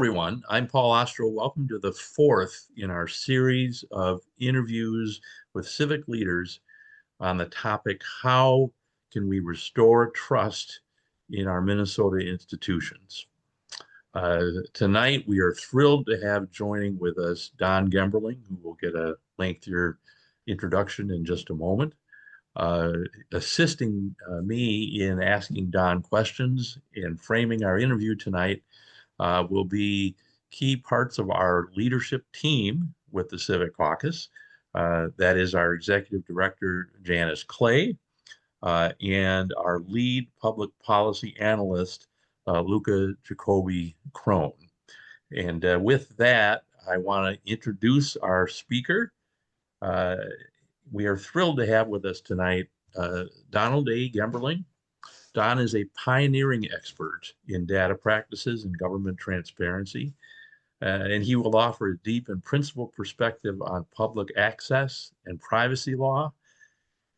Everyone. I'm Paul Ostrow. Welcome to the fourth in our series of interviews with civic leaders on the topic, how can we restore trust in our Minnesota institutions? Tonight, we are thrilled to have joining with us Don Gemberling, who will get a lengthier introduction in just a moment. Assisting me in asking Don questions and framing our interview tonight will be key parts of our leadership team with the Civic Caucus. That is our Executive Director, Janis Clay, and our lead public policy analyst, LukaJacobi-Krohn. And with that, I want to introduce our speaker. We are thrilled to have with us tonight Donald A. Gemberling. Don is a pioneering expert in data practices and government transparency, and he will offer a deep and principled perspective on public access and privacy law,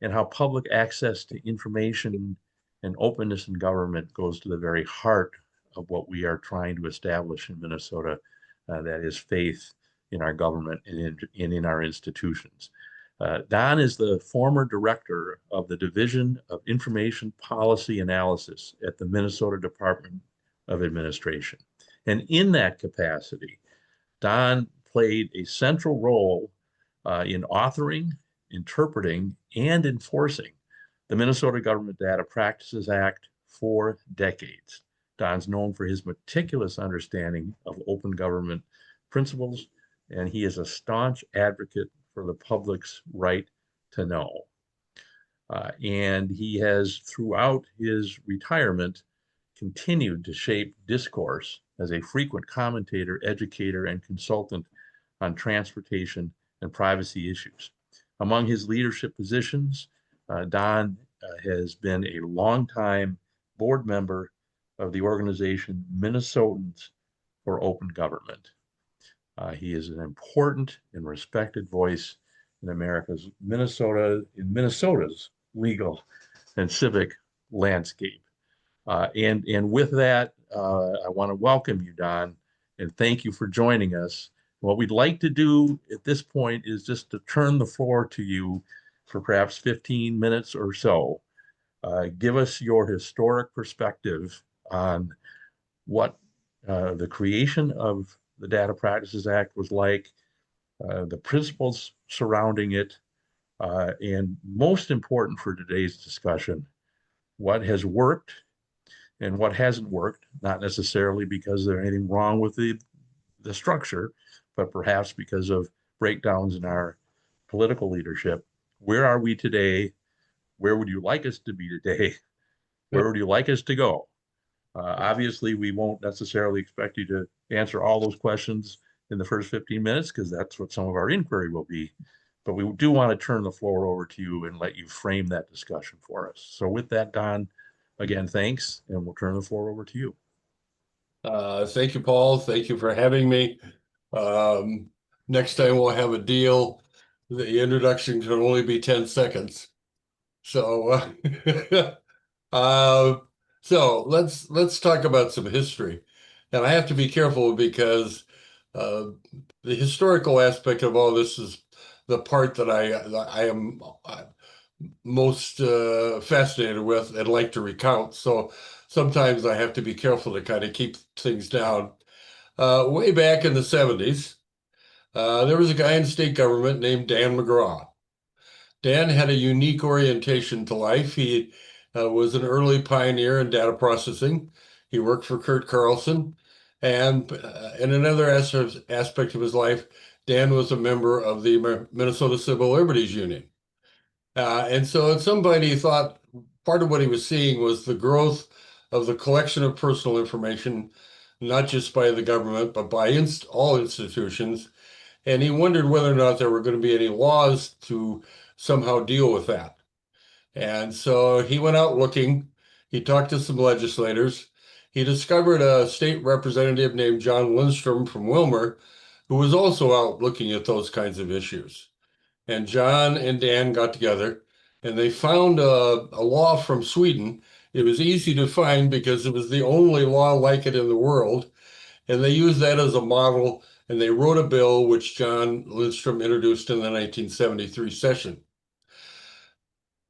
and how public access to information and openness in government goes to the very heart of what we are trying to establish in Minnesota, that is faith in our government and in our institutions. Don is the former director of the Division of Information Policy Analysis at the Minnesota Department of Administration. And in that capacity, Don played a central role in authoring, interpreting, and enforcing the Minnesota Government Data Practices Act for decades. Don's known for his meticulous understanding of open government principles, and he is a staunch advocate for the public's right to know. And he has, throughout his retirement, continued to shape discourse as a frequent commentator, educator, and consultant on transportation and privacy issues. Among his leadership positions, Don has been a longtime board member of the organization Minnesotans for Open Government. He is an important and respected voice in Minnesota's legal and civic landscape. And with that, I want to welcome you, Don, and thank you for joining us. What we'd like to do at this point is just to turn the floor to you for perhaps 15 minutes or so. Give us your historic perspective on what the creation of the Data Practices Act was like, the principles surrounding it, and most important for today's discussion, what has worked and what hasn't worked, not necessarily because there's anything wrong with the structure, but perhaps because of breakdowns in our political leadership. Where are we today? Where would you like us to be today? Where would you like us to go? Obviously, we won't necessarily expect you to answer all those questions in the first 15 minutes because that's what some of our inquiry will be. But we do want to turn the floor over to you and let you frame that discussion for us. So with that, Don, again, thanks, and we'll turn the floor over to you. Thank you, Paul. Thank you for having me. Next time we'll have a deal. The introduction can only be 10 seconds. So, so let's talk about some history. And I have to be careful because the historical aspect of all this is the part that I am most fascinated with and like to recount. So sometimes I have to be careful to kind of keep things down. Way back in the 70s, there was a guy in state government named Dan McGraw. Dan had a unique orientation to life. He was an early pioneer in data processing. He worked for Kurt Carlson. And in another aspect of his life, Dan was a member of the Minnesota Civil Liberties Union. And so somebody thought part of what he was seeing was the growth of the collection of personal information, not just by the government, but by all institutions. And he wondered whether or not there were going to be any laws to somehow deal with that. And so he went out looking. He talked to some legislators. He discovered a state representative named John Lindstrom from Wilmer, who was also out looking at those kinds of issues. And John and Dan got together, and they found a law from Sweden. It was easy to find because it was the only law like it in the world. And they used that as a model, and they wrote a bill which John Lindstrom introduced in the 1973 session.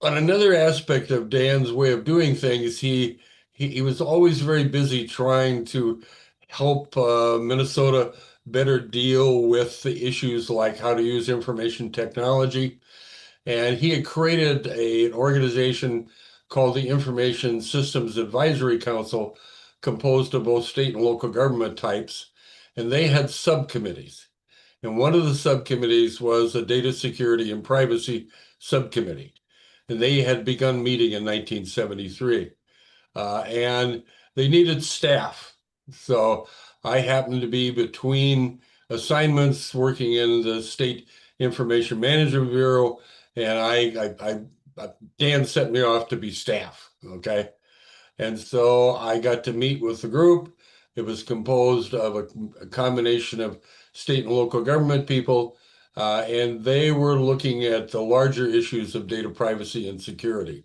On another aspect of Dan's way of doing things, he was always very busy trying to help Minnesota better deal with the issues like how to use information technology. And he had created an organization called the Information Systems Advisory Council, composed of both state and local government types. And they had subcommittees. And one of the subcommittees was the Data Security and Privacy Subcommittee. And they had begun meeting in 1973. And they needed staff. So I happened to be between assignments working in the State Information Management Bureau, and Dan sent me off to be staff, okay? And so I got to meet with the group. It was composed of a combination of state and local government people, and they were looking at the larger issues of data privacy and security.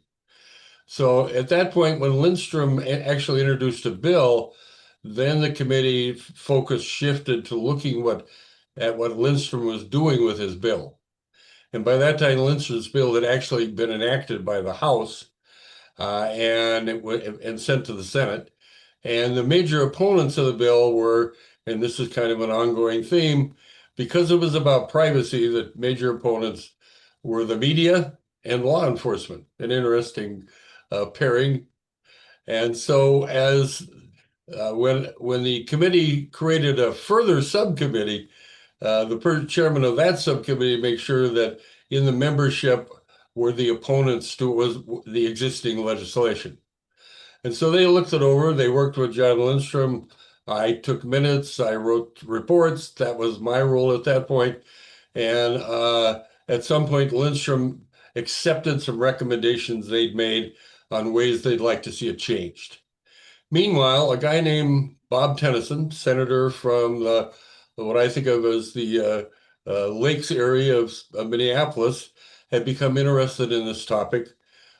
So at that point, when Lindstrom actually introduced a bill, then the committee focus shifted to looking at what Lindstrom was doing with his bill. And by that time, Lindstrom's bill had actually been enacted by the House and sent to the Senate. And the major opponents of the bill were, and this is kind of an ongoing theme, because it was about privacy, the major opponents were the media and law enforcement, an interesting pairing. And so when the committee created a further subcommittee, the chairman of that subcommittee made sure that in the membership were the opponents to the existing legislation. And so they looked it over. They worked with John Lindstrom. I took minutes. I wrote reports. That was my role at that point. And at some point, Lindstrom accepted some recommendations they'd made on ways they'd like to see it changed. Meanwhile, a guy named Bob Tennyson, senator from what I think of as the Lakes area of Minneapolis, had become interested in this topic,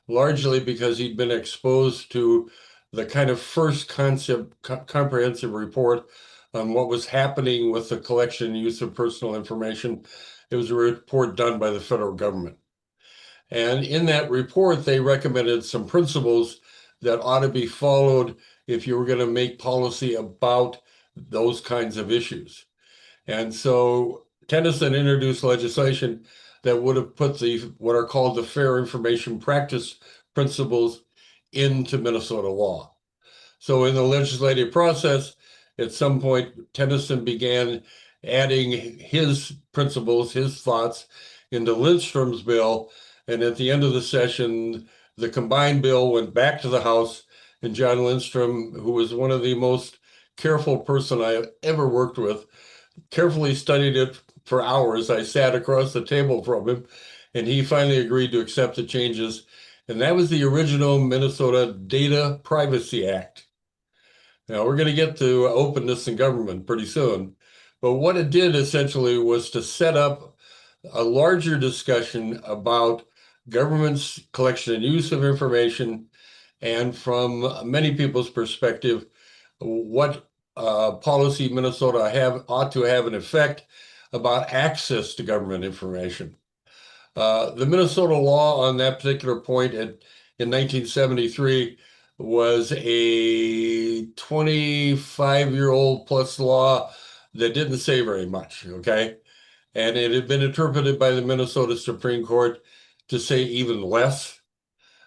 largely because he'd been exposed to the kind of first comprehensive report on what was happening with the collection and use of personal information. It was a report done by the federal government. And in that report, they recommended some principles that ought to be followed if you were going to make policy about those kinds of issues. And so Tennyson introduced legislation that would have put what are called the Fair Information Practice Principles into Minnesota law. So in the legislative process, at some point, Tennyson began adding his principles, his thoughts into Lindstrom's bill. And at the end of the session, the combined bill went back to the House, and John Lindstrom, who was one of the most careful person I ever worked with, carefully studied it for hours. I sat across the table from him, and he finally agreed to accept the changes. And that was the original Minnesota Data Privacy Act. Now, we're going to get to openness in government pretty soon. But what it did essentially was to set up a larger discussion about government's collection and use of information, and from many people's perspective, what policy Minnesota ought to have an effect about access to government information. The Minnesota law on that particular point in 1973 was a 25-year-old plus law that didn't say very much, okay? And it had been interpreted by the Minnesota Supreme Court to say even less.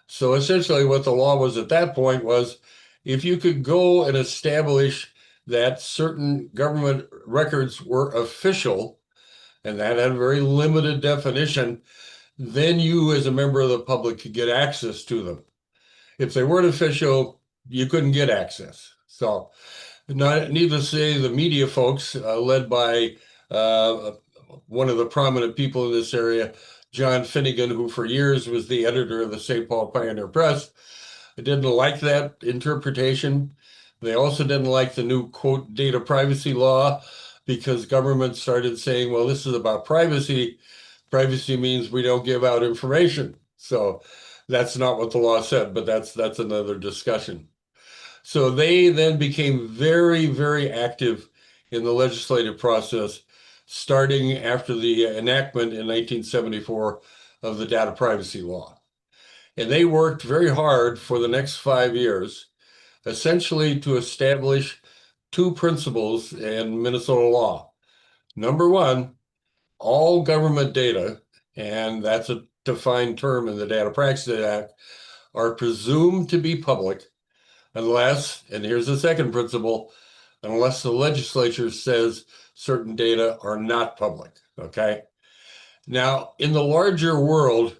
So essentially what the law was at that point was, if you could go and establish that certain government records were official, and that had a very limited definition, then you as a member of the public could get access to them. If they weren't official, you couldn't get access. So needless to say, the media folks, led by one of the prominent people in this area, John Finnegan, who for years was the editor of the St. Paul Pioneer Press, didn't like that interpretation. They also didn't like the new, quote, data privacy law, because government started saying, well, this is about privacy. Privacy means we don't give out information. So that's not what the law said, but that's another discussion. So they then became very, very active in the legislative process, starting after the enactment in 1974 of the data privacy law. And they worked very hard for the next 5 years, essentially to establish two principles in Minnesota law. Number one, all government data, and that's a defined term in the Data Privacy Act, are presumed to be public unless, and here's the second principle, unless the legislature says certain data are not public, okay? Now, in the larger world,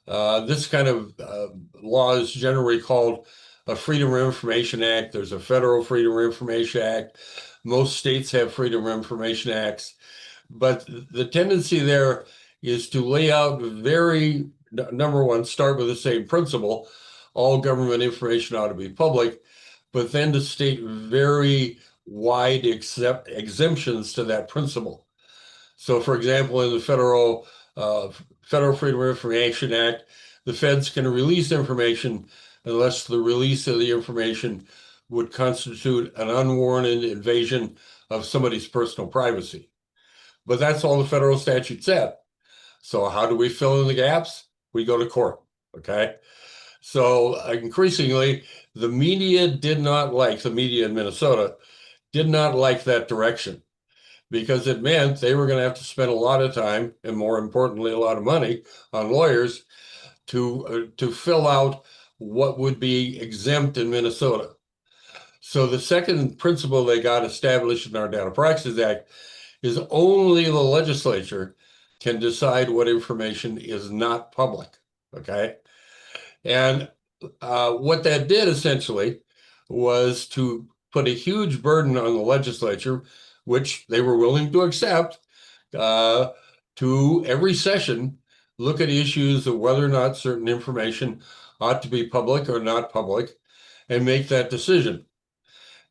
this kind of law is generally called a Freedom of Information Act. There's a federal Freedom of Information Act. Most states have Freedom of Information Acts. But the tendency there is to lay out number one, start with the same principle, all government information ought to be public, but then to state very wide exemptions to that principle. So, for example, in the Federal Freedom of Information Act, the feds can release information unless the release of the information would constitute an unwarranted invasion of somebody's personal privacy. But that's all the federal statute said. So how do we fill in the gaps? We go to court, okay? So increasingly, the media in Minnesota did not like that direction, because it meant they were going to have to spend a lot of time, and more importantly, a lot of money on lawyers to fill out what would be exempt in Minnesota. So the second principle they got established in our Data Privacy Act is only the legislature can decide what information is not public, okay? And what that did essentially was to put a huge burden on the legislature, which they were willing to accept, to every session look at issues of whether or not certain information ought to be public or not public, and make that decision.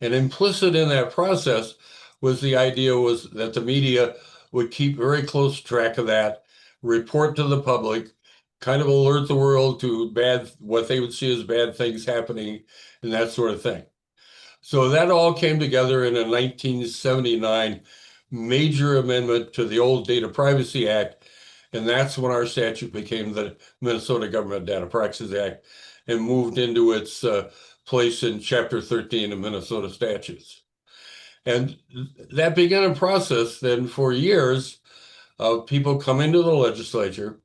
And implicit in that process was the idea was that the media would keep very close track of that, report to the public, kind of alert the world to what they would see as bad things happening, and that sort of thing. So that all came together in a 1979 major amendment to the old Data Privacy Act, and that's when our statute became the Minnesota Government Data Privacy Act and moved into its place in Chapter 13 of Minnesota statutes. And that began a process then for years of people coming to the legislature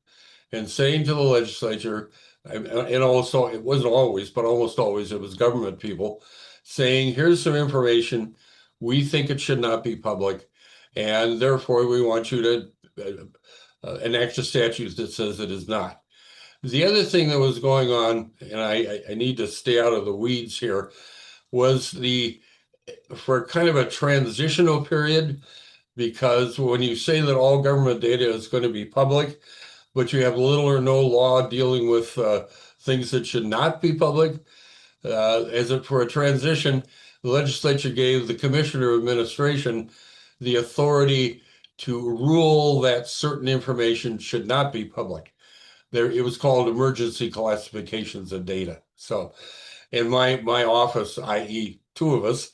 and saying to the legislature, and also it wasn't always, but almost always it was government people saying, here's some information, we think it should not be public, and therefore we want you to enact a statute that says it is not. The other thing that was going on, and I need to stay out of the weeds here, was for kind of a transitional period, because when you say that all government data is going to be public, but you have little or no law dealing with things that should not be public, for a transition, the legislature gave the Commissioner of Administration the authority to rule that certain information should not be public. It was called emergency classifications of data. So in my office, i.e. two of us,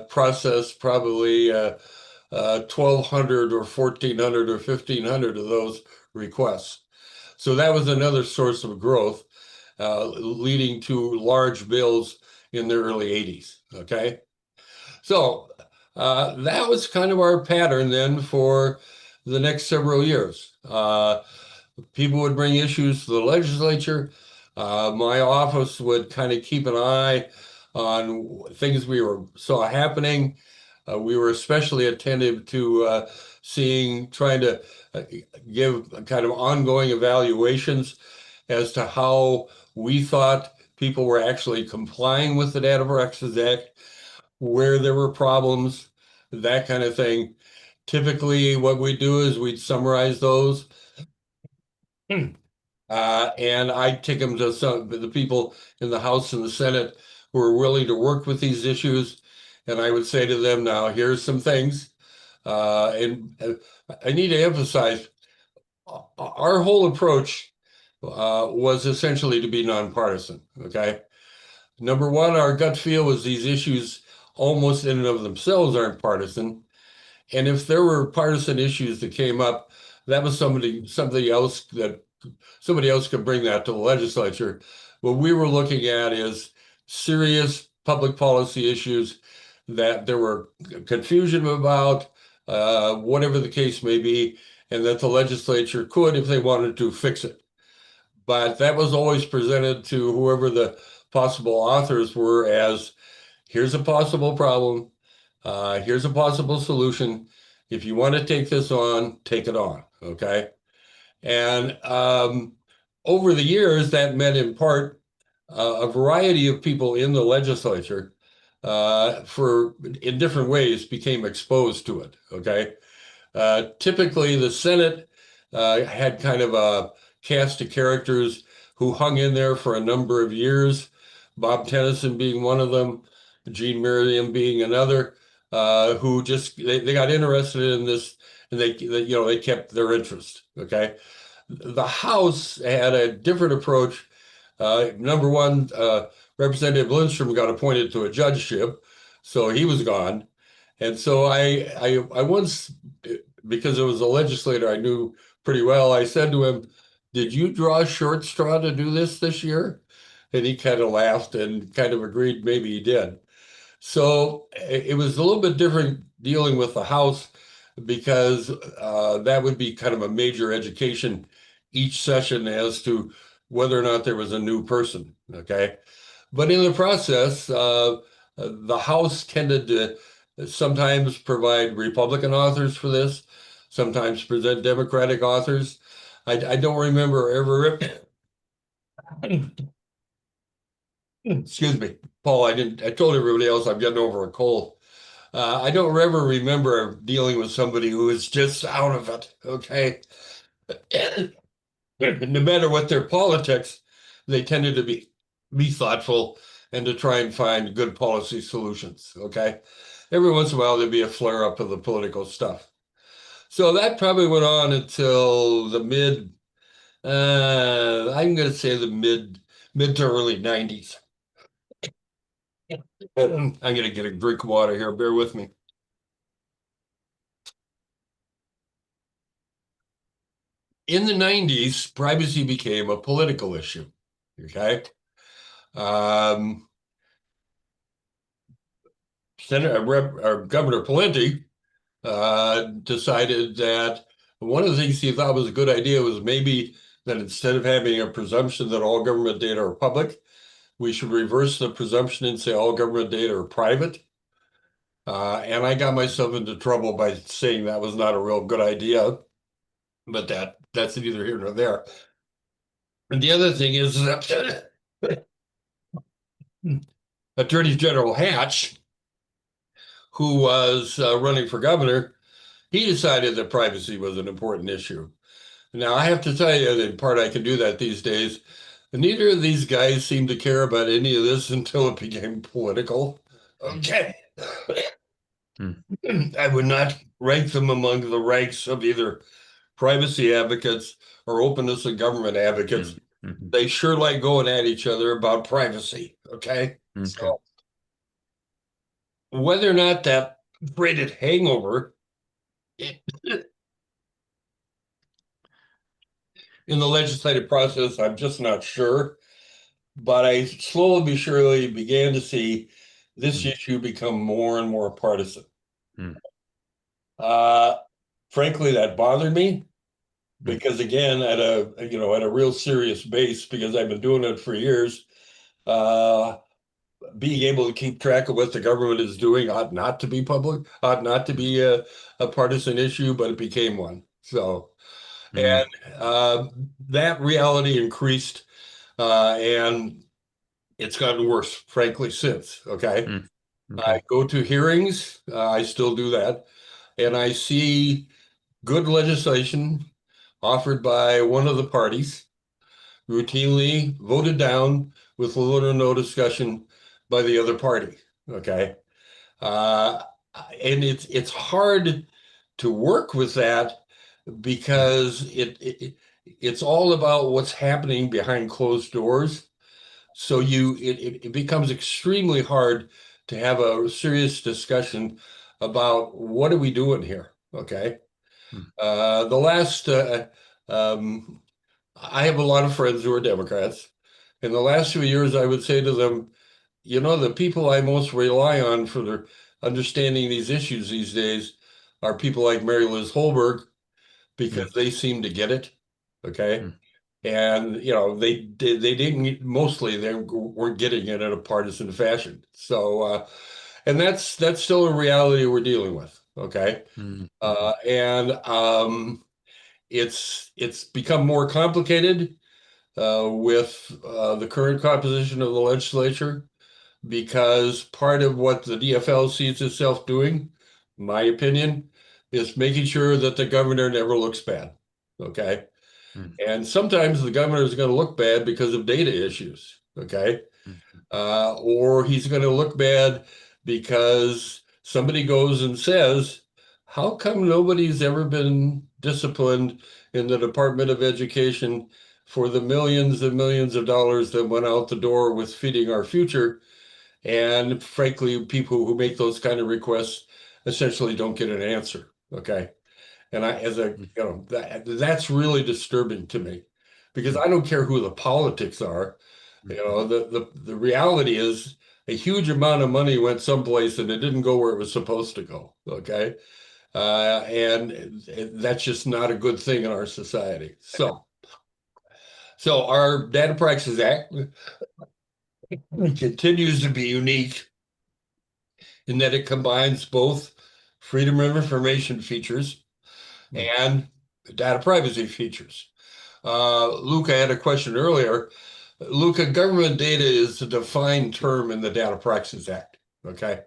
processed probably 1,200 or 1,400 or 1,500 of those requests. So that was another source of growth, leading to large bills in the early 80s, okay? So that was kind of our pattern then for the next several years. People would bring issues to the legislature. My office would kind of keep an eye on things we saw happening. We were especially attentive to trying to give kind of ongoing evaluations as to how we thought people were actually complying with the Data Privacy Act, where there were problems, that kind of thing. Typically, what we do is we'd summarize those. And I'd take them to the people in the House and the Senate who were willing to work with these issues. And I would say to them, now, here's some things. And I need to emphasize, our whole approach was essentially to be nonpartisan, okay? Number one, our gut feel was these issues almost in and of themselves aren't partisan. And if there were partisan issues that came up, that was somebody else could bring that to the legislature. What we were looking at is serious public policy issues that there were confusion about, whatever the case may be, and that the legislature could, if they wanted to, fix it. But that was always presented to whoever the possible authors were as, here's a possible problem, here's a possible solution. If you want to take this on, take it on, okay? And over the years, that meant in part a variety of people in the legislature in different ways became exposed to it, okay? Typically, the Senate had kind of a cast of characters who hung in there for a number of years, Bob Tennyson being one of them, Gene Merriam being another, who just they got interested in this, and they kept their interest. Okay, the House had a different approach. Number one, Representative Lindstrom got appointed to a judgeship, so he was gone. And so I once, because it was a legislator I knew pretty well, I said to him, "Did you draw a short straw to do this year?" And he kind of laughed and kind of agreed maybe he did. So it was a little bit different dealing with the House because that would be kind of a major education each session as to whether or not there was a new person. Okay. But in the process, the House tended to sometimes provide Republican authors for this, sometimes present Democratic authors. I don't remember ever, excuse me, Paul, I told everybody else I'm getting over a cold. I don't ever remember dealing with somebody who is just out of it, okay? No matter what their politics, they tended to be thoughtful and to try and find good policy solutions, okay? Every once in a while, there'd be a flare up of the political stuff. So that probably went on until the I'm going to say the mid to early 90s. I'm going to get a drink of water here. Bear with me. In the 90s, privacy became a political issue. Okay. Governor Pawlenty decided that one of the things he thought was a good idea was maybe that instead of having a presumption that all government data are public, we should reverse the presumption and say all government data are private. And I got myself into trouble by saying that was not a real good idea, but that's neither here nor there. And the other thing is that Attorney General Hatch, who was running for governor, he decided that privacy was an important issue. Now, I have to tell you, that in part I can do that these days, neither of these guys seemed to care about any of this until it became political. Okay. I would not rank them among the ranks of either privacy advocates or openness of government advocates. They sure like going at each other about privacy. Okay. So whether or not that created hangover in the legislative process, I'm just not sure. But I slowly but surely began to see this issue become more and more partisan. Frankly, that bothered me because, again, at a real serious base, because I've been doing it for years, being able to keep track of what the government is doing ought not to be public, ought not to be a partisan issue, but it became one. So, and that reality increased, and it's gotten worse, frankly, since. Okay. I go to hearings, I still do that, and I see good legislation offered by one of the parties, routinely voted down with little or no discussion by the other party. Okay. And it's hard to work with that because it's all about what's happening behind closed doors. So it becomes extremely hard to have a serious discussion about what are we doing here, okay? The last, I have a lot of friends who are Democrats. In the last few years, I would say to them, you know, the people I most rely on for their understanding these issues these days are people like Mary Liz Holberg, because they seem to get it, okay? And you know, they didn't mostly they weren't getting it in a partisan fashion. So and that's still a reality we're dealing with, okay? And it's become more complicated with the current composition of the legislature, because part of what the DFL sees itself doing, my opinion, is making sure that the governor never looks bad, okay? And sometimes the governor is going to look bad because of data issues, okay? Or he's going to look bad because somebody goes and says, how come nobody's ever been disciplined in the Department of Education for the millions and millions of dollars that went out the door with feeding our future? And frankly, people who make those kind of requests essentially don't get an answer, okay? And that's really disturbing to me, because I don't care who the politics are. You know, the reality is a huge amount of money went someplace and it didn't go where it was supposed to go. Okay. And that's just not a good thing in our society. So our Data Privacy Act continues to be unique in that it combines both freedom of information features and data privacy features. Luka had a question earlier. Luka, government data is a defined term in the Data Privacy Act, okay?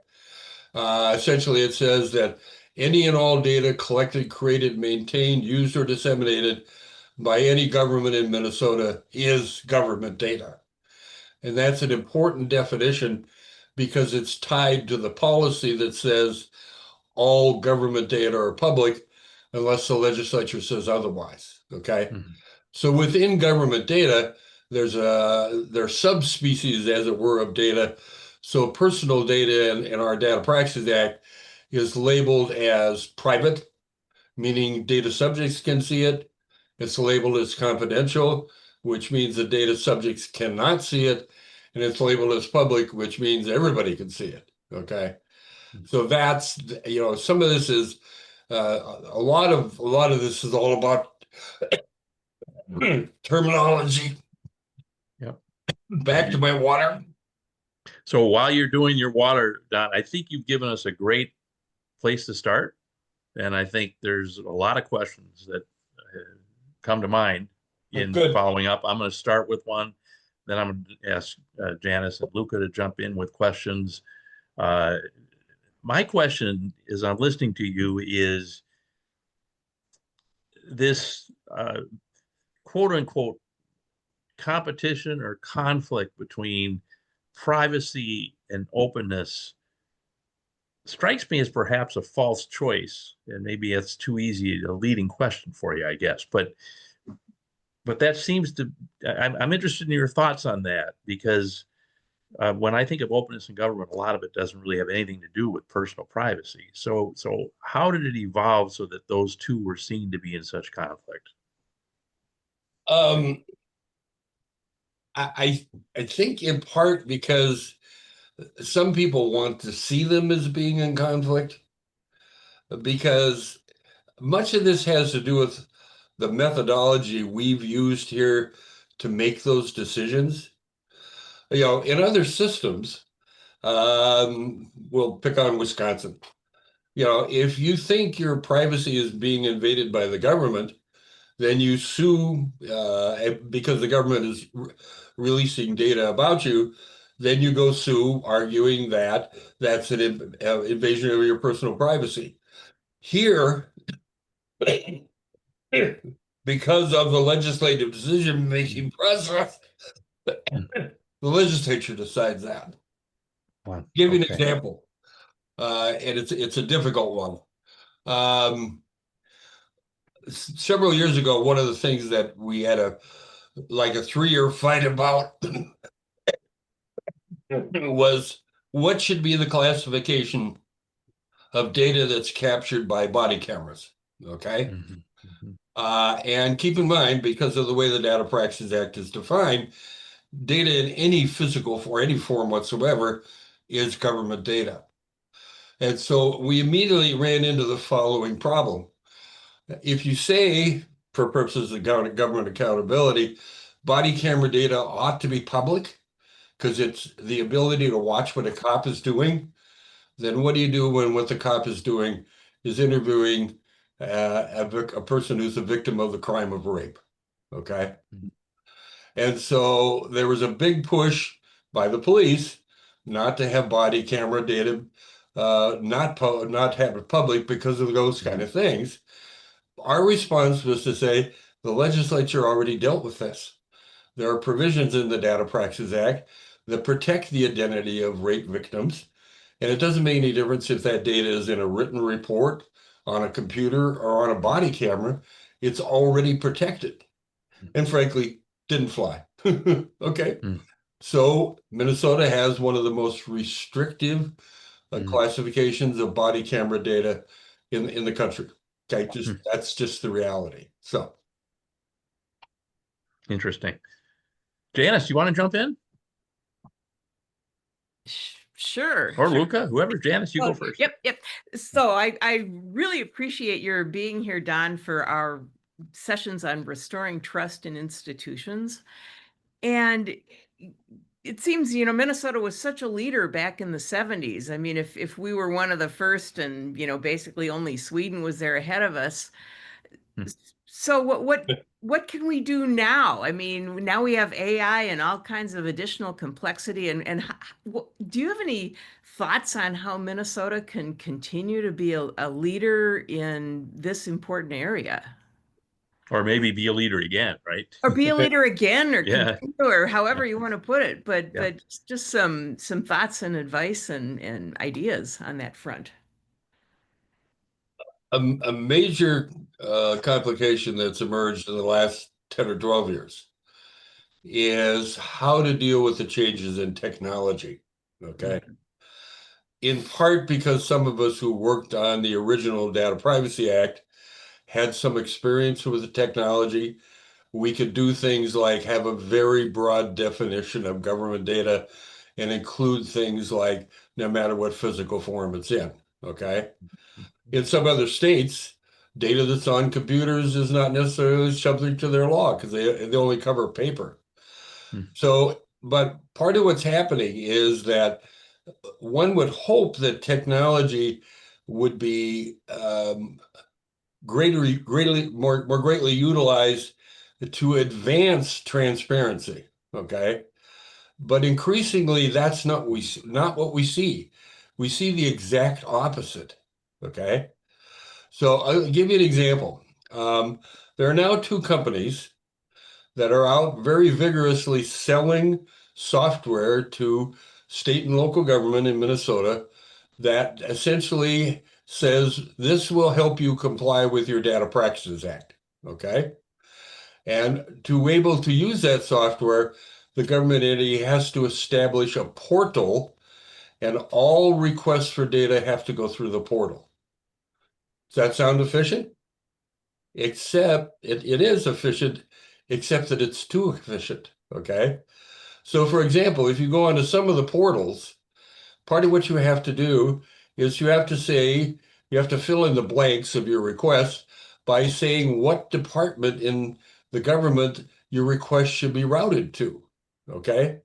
Essentially, it says that any and all data collected, created, maintained, used, or disseminated by any government in Minnesota is government data. And that's an important definition because it's tied to the policy that says all government data are public unless the legislature says otherwise, okay? So within government data, there are subspecies, as it were, of data. So personal data in our Data Privacy Act is labeled as private, meaning data subjects can see it. It's labeled as confidential, which means the data subjects cannot see it. And it's labeled as public, which means everybody can see it, okay? So that's, you know, some of this is, a lot of this is all about terminology. Yep. Back to my water. So while you're doing your water, Don, I think you've given us a great place to start. And I think there's a lot of questions that come to mind in following up. I'm going to start with one, then I'm going to ask Janis and Luka to jump in with questions. My question is, I'm listening to you, is this quote unquote competition or conflict between privacy and openness strikes me as perhaps a false choice, and maybe it's too easy a leading question for you, I guess. But that seems to, I'm interested in your thoughts on that, because when I think of openness in government, a lot of it doesn't really have anything to do with personal privacy. So how did it evolve so that those two were seen to be in such conflict? I think in part because some people want to see them as being in conflict, because much of this has to do with the methodology we've used here to make those decisions. You know, in other systems, we'll pick on Wisconsin. You know, if you think your privacy is being invaded by the government, then you sue because the government is releasing data about you. Then you go sue, arguing that that's an invasion of your personal privacy. Here, because of the legislative decision-making process, the legislature decides that. Give you an example, and it's a difficult one. Several years ago, one of the things that we had a 3-year fight about was what should be the classification of data that's captured by body cameras? Okay. Mhm, mhm, And keep in mind, because of the way the Data Practices Act is defined, data in any physical or any form whatsoever is government data. And so we immediately ran into the following problem. If you say, for purposes of government accountability, body camera data ought to be public because it's the ability to watch what a cop is doing, then what do you do when what the cop is doing is interviewing a person who's a victim of the crime of rape? Okay. mhm, And so there was a big push by the police not to have body camera data, not have it public because of those kind mhm, of things. Our response was to say the legislature already dealt with this. There are provisions in the Data Practices Act that protect the identity of rape victims, and it doesn't make any difference if that data is in a written report, on a computer, or on a body camera. It's already protected. And frankly, didn't fly. Okay. mhm, So Minnesota has one of the most restrictive mhm, classifications of body camera data in the country. Okay, just mhm. that's just the reality. So Interesting. Janis, you want to jump in? Sure, Or sure. Luka, whoever. Janis, you go Oh, first. yep, yep. So I really appreciate your being here, Don, for our sessions on restoring trust in institutions. And it seems, Minnesota was such a leader back in the 70s. I mean, if we were one of the first and, basically only Sweden was there ahead of us. Hmm. So what can we do now? I mean, now we have AI and all kinds of additional complexity. And do you have any thoughts on how Minnesota can continue to be a leader in this important area? Or maybe be a leader again, right? Or be a leader again, or Yeah. continue, or Yeah. however you want to put it. But Yeah. just some thoughts and advice and ideas on that front. a major complication that's emerged in the last 10 or 12 years is how to deal with the changes in technology. Okay. Mhm, In part because some of us who worked on the original Data Privacy Act had some experience with the technology. We could do things like have a very broad definition of government data and include things like no matter what physical form it's in. Okay. In some other states, data that's on computers is not necessarily subject to their law because they only cover paper. mhm, So, but part of what's happening is that one would hope that technology would be more greatly utilized to advance transparency. Okay, but increasingly, that's not what we see. We see the exact opposite. Okay, so I'll give you an example. There are now two companies that are out very vigorously selling software to state and local government in Minnesota that essentially says this will help you comply with your Data Practices Act. Okay. And to be able to use that software, the government entity has to establish a portal, and all requests for data have to go through the portal. Does that sound efficient? Except it is efficient, except that it's too efficient. Okay. So, for example, if you go onto some of the portals, part of what you have to do is you have to fill in the blanks of your request by saying what department in the government your request should be routed to. Okay.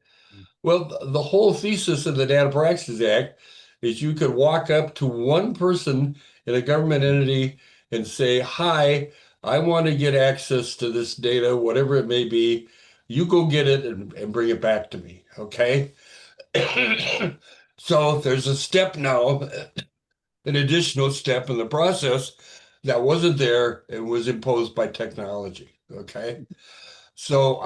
Well, the whole thesis of the Data Practices Act is you could walk up to one person in a government entity and say, "Hi, I want to get access to this data, whatever it may be. You go get it and bring it back to me." Okay. So there's a step now, an additional step in the process that wasn't there and was imposed by technology. Okay. So,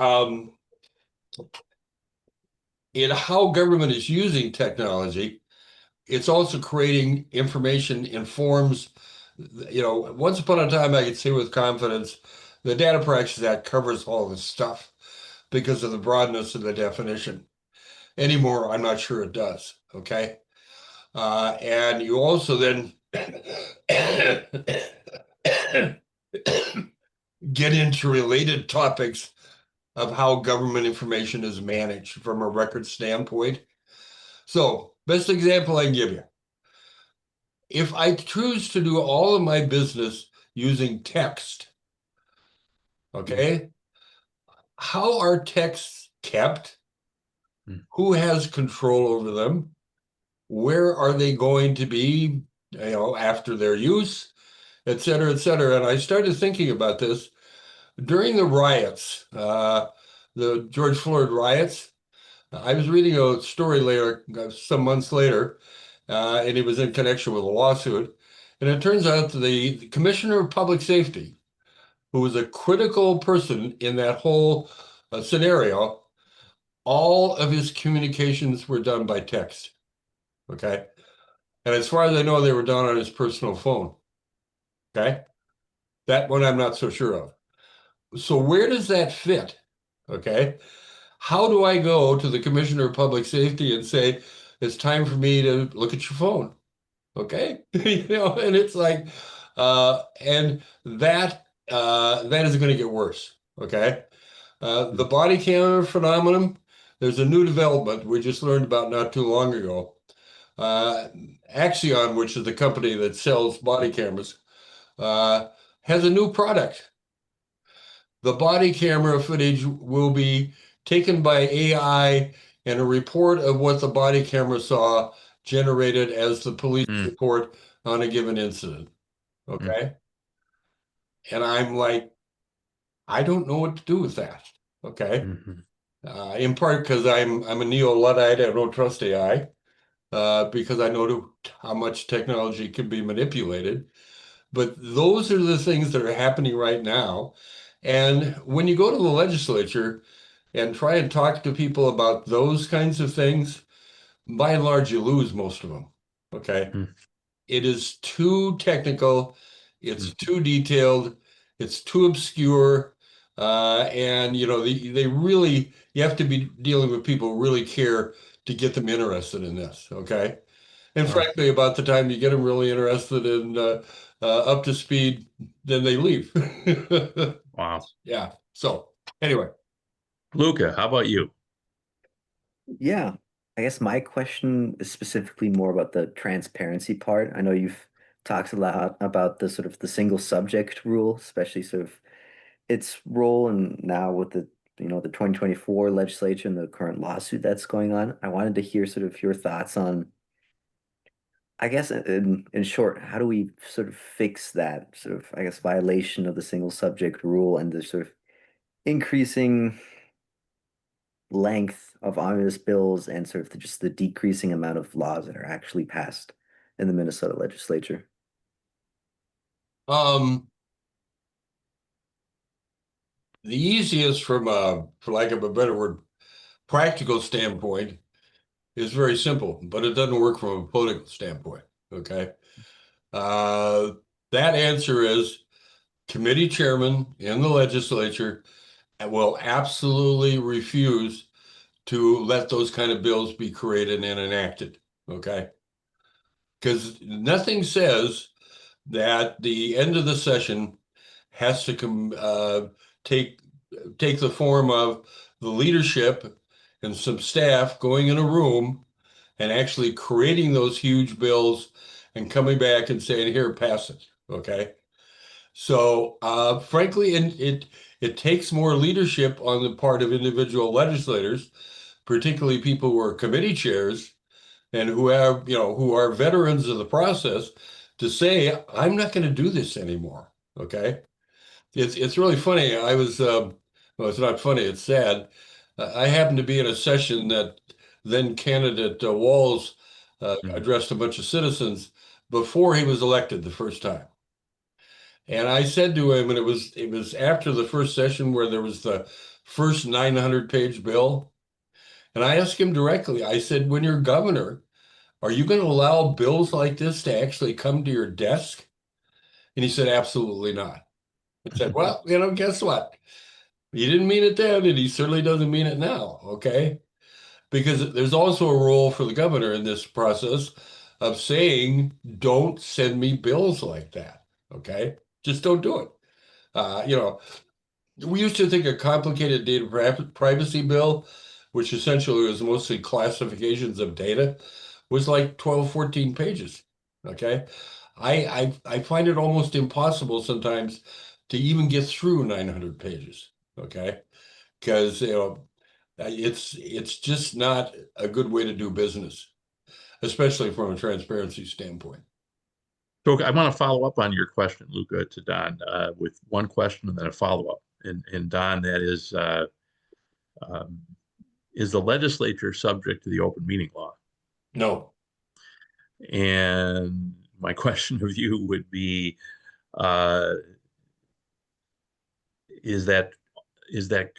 in how government is using technology, it's also creating information in forms. Once upon a time, I could say with confidence, the Data Practices Act covers all this stuff because of the broadness of the definition. Anymore, I'm not sure it does. Okay. And you also then get into related topics of how government information is managed from a record standpoint. So, best example I can give you. If I choose to do all of my business using text, okay, how are texts kept? Who has control over them? Where are they going to be, after their use, et cetera, et cetera? And I started thinking about this during the riots, the George Floyd riots. I was reading a story later, some months later, and it was in connection with a lawsuit. And it turns out the Commissioner of Public Safety, who was a critical person in that whole scenario, all of his communications were done by text. Okay. And as far as I know, they were done on his personal phone. Okay. That one I'm not so sure of. So where does that fit? Okay. How do I go to the Commissioner of Public Safety and say, it's time for me to look at your phone? Okay. And it's like, and that is going to get worse. Okay. The body camera phenomenon, there's a new development we just learned about not too long ago. Axion, which is the company that sells body cameras, has a new product. The body camera footage will be taken by AI and a report of what the body camera saw generated as the police report on a given incident. Okay. And I'm like, I don't know what to do with that. Okay. In part because I'm a neo-Luddite, I don't trust AI. Because I know how much technology can be manipulated. But those are the things that are happening right now. And when you go to the legislature and try and talk to people about those kinds of things, by and large, you lose most of them. Okay. It is too technical. It's too detailed. It's too obscure. And, they really, you have to be dealing with people who really care to get them interested in this. Okay. And frankly, about the time you get them really interested and up to speed, then they leave. Wow. Yeah. So anyway. Luka, how about you? Yeah, I guess my question is specifically more about the transparency part. I know you've talked a lot about the sort of the single subject rule, especially sort of its role, and now with the 2024 legislature and the current lawsuit that's going on. I wanted to hear sort of your thoughts on, I guess in short, how do we sort of fix that sort of, I guess, violation of the single subject rule and the sort of increasing length of omnibus bills and sort of just the decreasing amount of laws that are actually passed in the Minnesota legislature? The easiest from for lack of a better word, practical standpoint is very simple, but it doesn't work from a political standpoint. Okay. That answer is committee chairman in the legislature will absolutely refuse to let those kind of bills be created and enacted. Okay. Because nothing says that the end of the session has to take the form of the leadership and some staff going in a room and actually creating those huge bills and coming back and saying, here, pass it. Okay. So frankly, it takes more leadership on the part of individual legislators, particularly people who are committee chairs and who are veterans of the process, to say, I'm not going to do this anymore. Okay. It's really funny. I was, well, it's not funny, it's sad. I happened to be in a session that then candidate Walz addressed a bunch of citizens before he was elected the first time. And I said to him, and it was after the first session where there was the first 900-page bill. And I asked him directly, I said, when you're governor, are you going to allow bills like this to actually come to your desk? And he said, absolutely not. I said, well, guess what? He didn't mean it then, and he certainly doesn't mean it now. Okay. because there's also a role for the governor in this process of saying, don't send me bills like that. Okay, just don't do it. You know, we used to think a complicated data privacy bill, which essentially was mostly classifications of data, was like 12, 14 pages. Okay. I find it almost impossible sometimes to even get through 900 pages. Okay. Because, you know, it's just not a good way to do business, especially from a transparency standpoint. So I want to follow up on your question, Luka, to Don, with one question and then a follow-up. And Don, that um, is the legislature subject to the open meeting law? No. And my question of you would be, uh, is that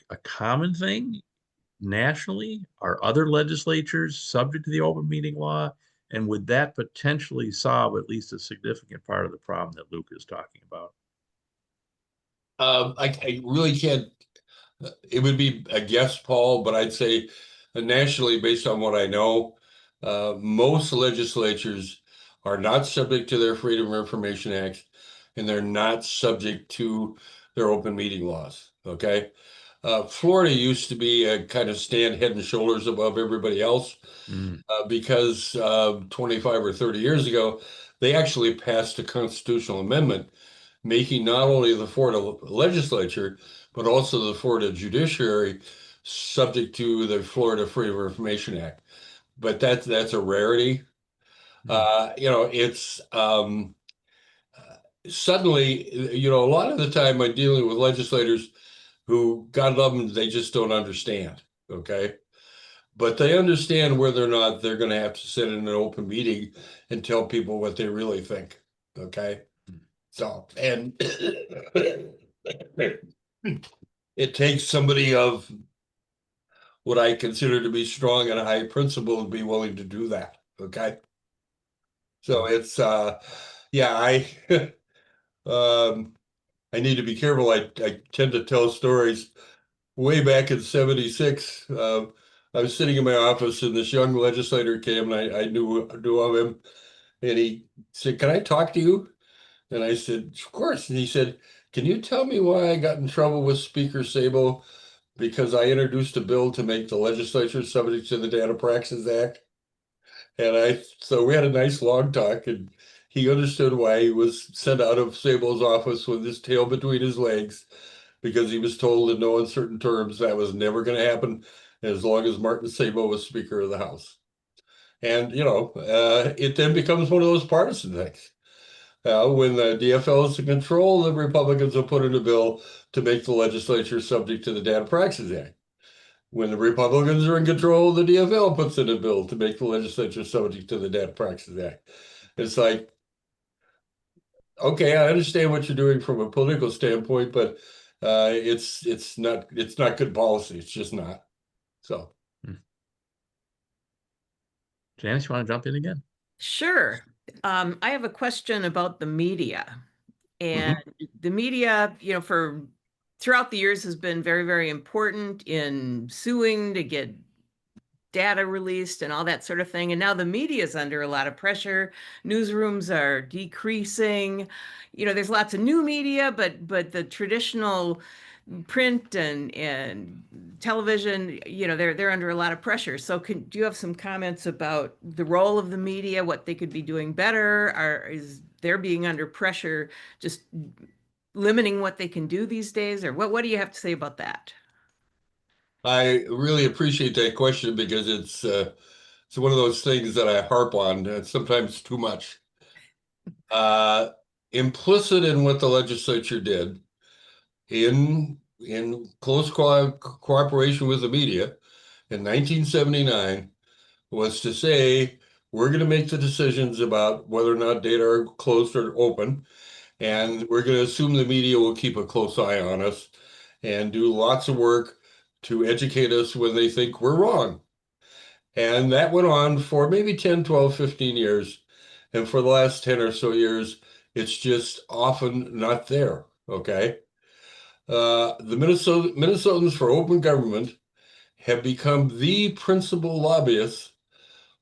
a common thing nationally? Are other legislatures subject to the open meeting law? And would that potentially solve at least a significant part of the problem that Luke is talking about? I really can't. It would be a guess, Paul, but I'd say nationally, based on what I know, most legislatures are not subject to their Freedom of Information Act, and they're not subject to their open meeting laws. Okay. Florida used to be a kind of stand head and shoulders above everybody else because 25 or 30 years ago, they actually passed a constitutional amendment making not only the Florida legislature, but also the Florida judiciary subject to the Florida Freedom of Information Act. But that's a rarity. You know, it's suddenly, you know, a lot of the time I'm dealing with legislators who, God love them, they just don't understand. Okay. But they understand whether or not they're going to have to sit in an open meeting and tell people what they really think. Okay. So, and it takes somebody of what I consider to be strong and high principle to be willing to do that. Okay. So it's, yeah, um, I need to be careful. I tend to tell stories way back in 76. I was sitting in my office and this young legislator came and I knew of him and he said, "Can I talk to you?" And I said, "Of course." And he said, "Can you tell me why I got in trouble with Speaker Sabo because I introduced a bill to make the legislature subject to the Data Praxis Act?" And so we had a nice long talk and he understood why he was sent out of Sabo's office with his tail between his legs because he was told in no uncertain terms that was never going to happen as long as Martin Sabo was Speaker of the House. And, you know, it then becomes one of those partisan things. When the DFL is in control, the Republicans will put in a bill to make the legislature subject to the Data Praxis Act. When the Republicans are in control, the DFL puts in a bill to make the legislature subject to the Data Praxis Act. It's like, okay, I understand what you're doing from a political standpoint, but it's not good policy. It's just not. So, Janis, you want to jump in again? Sure. I have a question about the media. And the media, you know, for throughout the years has been very, very important in suing to get data released and all that sort of thing. And now the media is under a lot of pressure. Newsrooms are decreasing. You know, there's lots of new media, but the traditional print and television, you know, they're under a lot of pressure. So do you have some comments about the role of the media, what they could be doing better, or is they're being under pressure just limiting what they can do these days, or what do you have to say about that? I really appreciate that question because it's one of those things that I harp on, sometimes too much. Implicit in what the legislature did in close cooperation with the media in 1979 was to say, we're going to make the decisions about whether or not data are closed or open, and we're going to assume the media will keep a close eye on us and do lots of work to educate us when they think we're wrong. And that went on for maybe 10, 12, 15 years. And for the last 10 or so years, it's just often not there. Okay. The Minnesotans for Open Government have become the principal lobbyists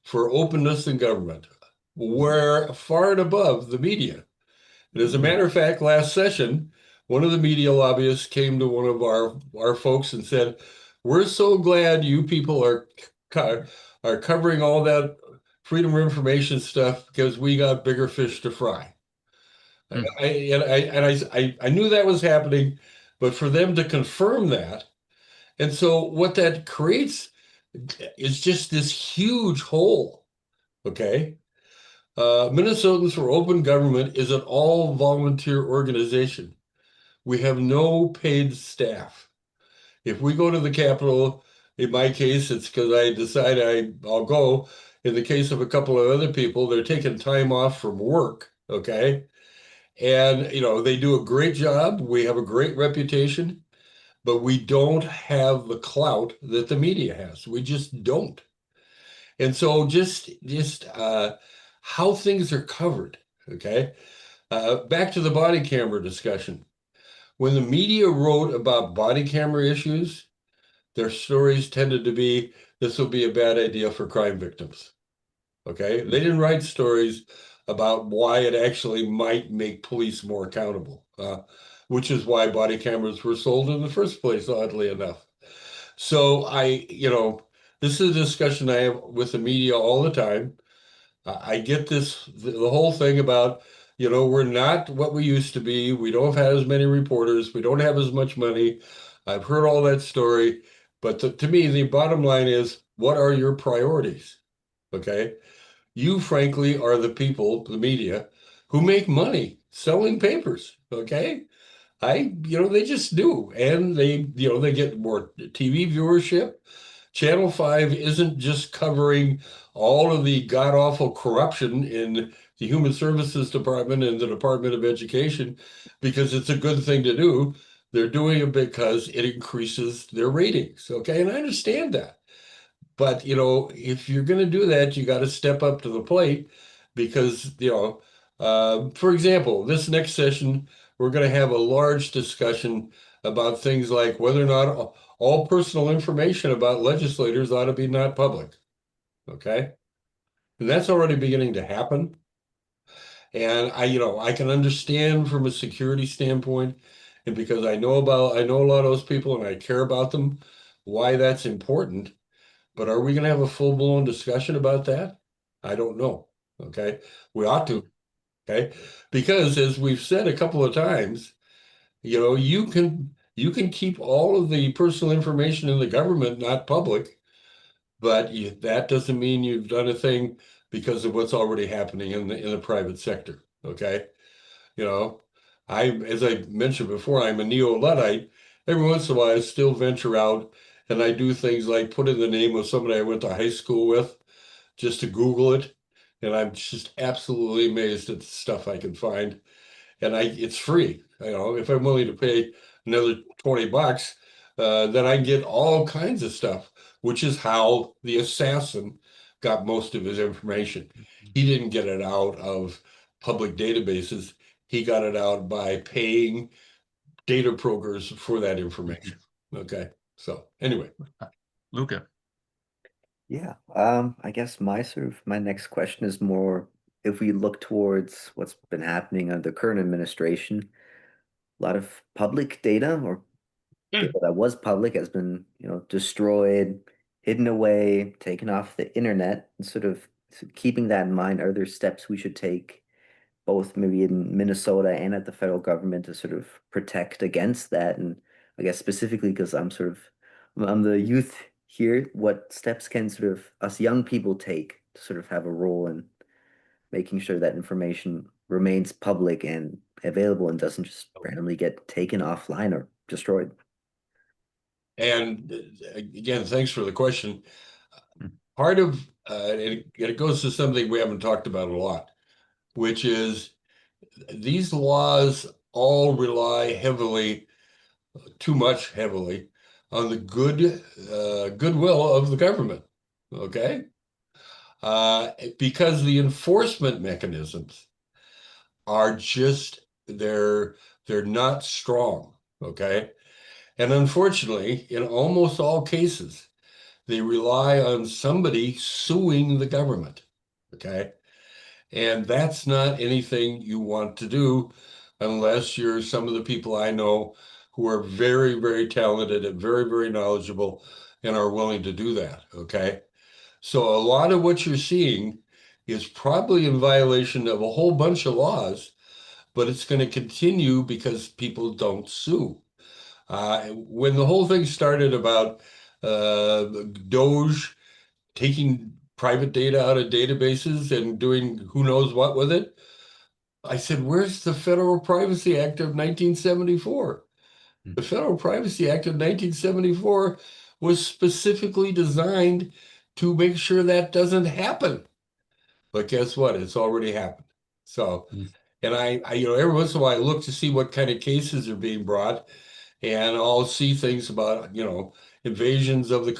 for openness in government. We're far and above the media. And as a matter of fact, last session, one of the media lobbyists came to one of our folks and said, "We're so glad you people are covering all that freedom of information stuff because we got bigger fish to fry." I knew that was happening, but for them to confirm that, and so what that creates is just this huge hole. Okay. Minnesotans for Open Government is an all volunteer organization. We have no paid staff. If we go to the Capitol, in my case, it's because I decide I'll go. In the case of a couple of other people, they're taking time off from work. Okay. And, they do a great job. We have a great reputation, but we don't have the clout that the media has. We just don't. And so just how things are covered, okay? Back to the body camera discussion. When the media wrote about body camera issues, their stories tended to be, this will be a bad idea for crime victims, okay? They didn't write stories about why it actually might make police more accountable, which is why body cameras were sold in the first place, oddly enough. So this is a discussion I have with the media all the time. I get the whole thing about, we're not what we used to be. We don't have as many reporters. We don't have as much money. I've heard all that story. But to me, the bottom line is, what are your priorities? Okay. You, frankly, are the people, the media, who make money selling papers. Okay. They just do. And they get more TV viewership. Channel 5 isn't just covering all of the god-awful corruption in the Human Services Department and the Department of Education because it's a good thing to do. They're doing it because it increases their ratings. Okay. And I understand that. But, if you're going to do that, you got to step up to the plate because, for example, this next session, we're going to have a large discussion about things like whether or not all personal information about legislators ought to be not public. Okay. And that's already beginning to happen. And I can understand from a security standpoint, and because I know a lot of those people and I care about them, why that's important. But are we going to have a full-blown discussion about that? I don't know. Okay. We ought to. Okay. Because as we've said a couple of times, you can keep all of the personal information in the government not public, but that doesn't mean you've done a thing because of what's already happening in the private sector. Okay. As I mentioned before, I'm a neo-Luddite. Every once in a while, I still venture out and I do things like put in the name of somebody I went to high school with just to Google it. And I'm just absolutely amazed at the stuff I can find. And it's free. If I'm willing to pay another $20, then I get all kinds of stuff, which is how the assassin got most of his information. He didn't get it out of public databases. He got it out by paying data brokers for that information. Okay. So anyway. Luka. Yeah. I guess my next question is more if we look towards what's been happening under the current administration, a lot of public data or data that was public has been, destroyed, hidden away, taken off the internet, and sort of keeping that in mind, are there steps we should take both maybe in Minnesota and at the federal government to sort of protect against that? And I guess specifically because I'm the youth here, what steps can sort of us young people take to sort of have a role in making sure that information remains public and available and doesn't just randomly get taken offline or destroyed? And again, thanks for the question. Part of it goes to something we haven't talked about a lot, which is these laws all rely too much heavily, on the goodwill of the government. Okay, because the enforcement mechanisms are just they're not strong. Okay, and unfortunately, in almost all cases, They rely on somebody suing the government, okay? And that's not anything you want to do unless you're some of the people I know who are very, very talented and very, very knowledgeable and are willing to do that, okay? So a lot of what you're seeing is probably in violation of a whole bunch of laws, but it's going to continue because people don't sue. When the whole thing started about Doge taking private data out of databases and doing who knows what with it, I said, where's the Federal Privacy Act of 1974? The Federal Privacy Act of 1974 was specifically designed to make sure that doesn't happen. But guess what? It's already happened. So, and I every once in a while I look to see what kind of cases are being brought, and I'll see things about, invasions of the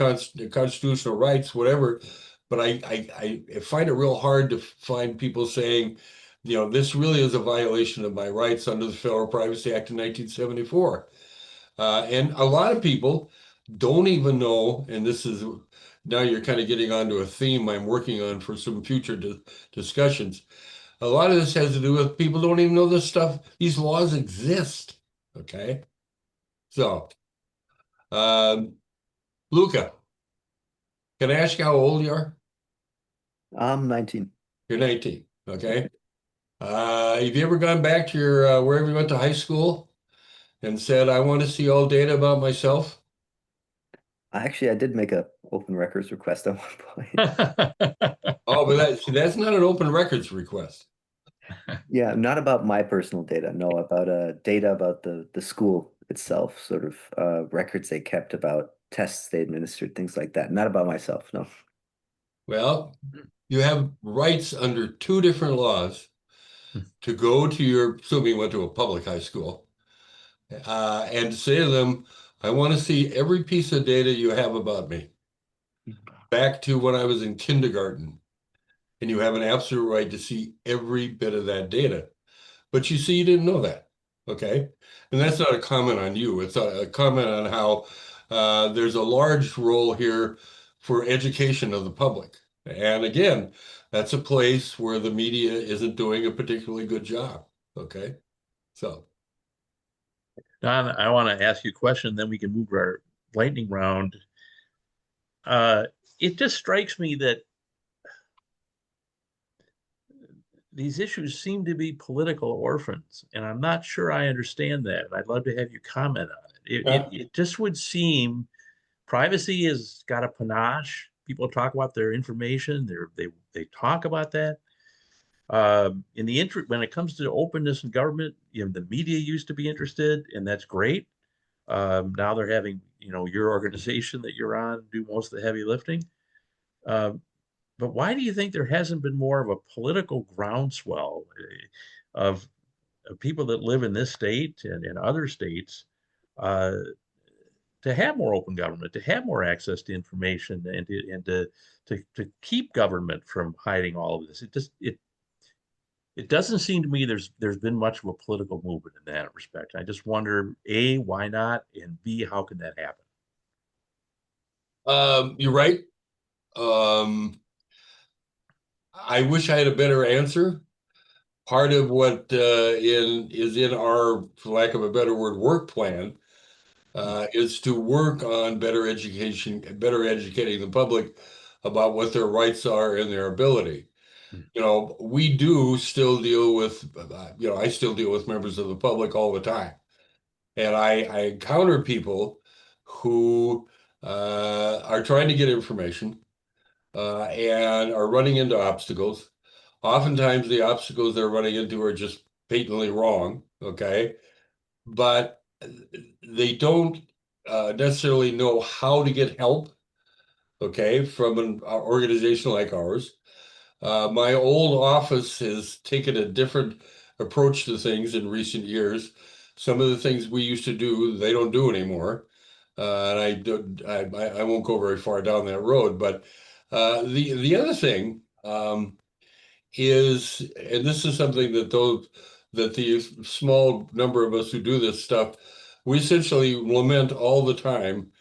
constitutional rights, whatever. But I find it real hard to find people saying, this really is a violation of my rights under the Federal Privacy Act of 1974. And a lot of people don't even know, and this is, now you're kind of getting onto a theme I'm working on for some future discussions. A lot of this has to do with people don't even know this stuff, these laws exist, okay? So, Luka, can I ask you how old you are? I'm 19. You're 19, okay? Have you ever gone back to your, wherever you went to high school and said, I want to see all data about myself? I did make a open records request at one point. Oh, but that's not an open records request. Yeah, not about my personal data. No, about data about the school itself, sort of records they kept about tests they administered, things like that. Not about myself, no. Well, you have rights under two different laws to go to your, assuming you went to a public high school, and to say to them, I want to see every piece of data you have about me, back to when I was in kindergarten. And you have an absolute right to see every bit of that data. But you see, you didn't know that, okay? And that's not a comment on you. It's a comment on how there's a large role here for education of the public. And again, that's a place where the media isn't doing a particularly good job, okay? So. Don, I want to ask you a question, then we can move our lightning round. It just strikes me that these issues seem to be political orphans, and I'm not sure I understand that. And I'd love to have you comment on it. It just would seem privacy has got a panache. People talk about their information. They talk about that. In the when it comes to openness in government, the media used to be interested, and that's great. Now they're having, your organization that you're on do most of the heavy lifting. But why do you think there hasn't been more of a political groundswell of people that live in this state and in other states to have more open government, to have more access to information, and to keep government from hiding all of this? It doesn't seem to me there's been much of a political movement in that respect. I just wonder, A, why not, and B, how can that happen? You're right. I wish I had a better answer. Part of what is in our, for lack of a better word, work plan is to work on better education, better educating the public about what their rights are and their ability. We do still deal with, I still deal with members of the public all the time. And I encounter people who are trying to get information and are running into obstacles. Oftentimes the obstacles they're running into are just patently wrong, okay? But they don't necessarily know how to get help, okay, from an organization like ours. My old office has taken a different approach to things in recent years. Some of the things we used to do, they don't do anymore. And I won't go very far down that road. But the other thing is, and this is something that the small number of us who do this stuff, we essentially lament all the time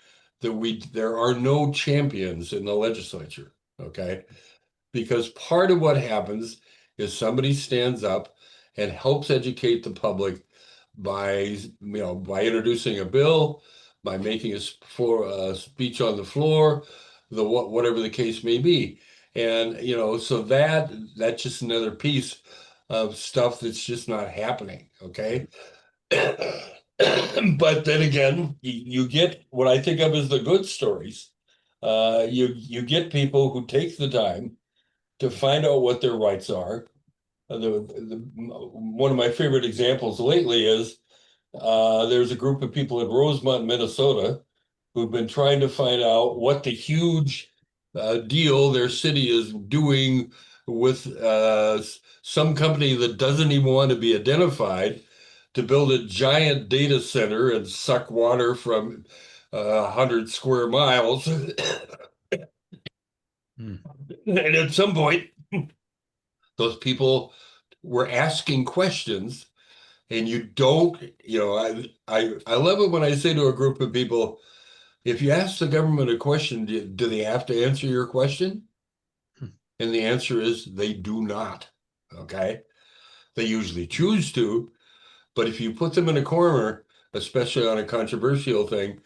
that there are no champions in the legislature, okay? Because part of what happens is somebody stands up and helps educate the public by introducing a bill, by making a speech on the floor, whatever the case may be. And so that's just another piece of stuff that's just not happening, okay? But then again, you get what I think of as the good stories. You get people who take the time to find out what their rights are. One of my favorite examples lately is there's a group of people in Rosemont, Minnesota, who've been trying to find out what the huge deal their city is doing with some company that doesn't even want to be identified to build a giant data center and suck water from 100 square miles. And at some point, those people were asking questions, and you don't, I love it when I say to a group of people, if you ask the government a question, do they have to answer your question? And the answer is they do not, okay? They usually choose to, but if you put them in a corner, especially on a controversial thing,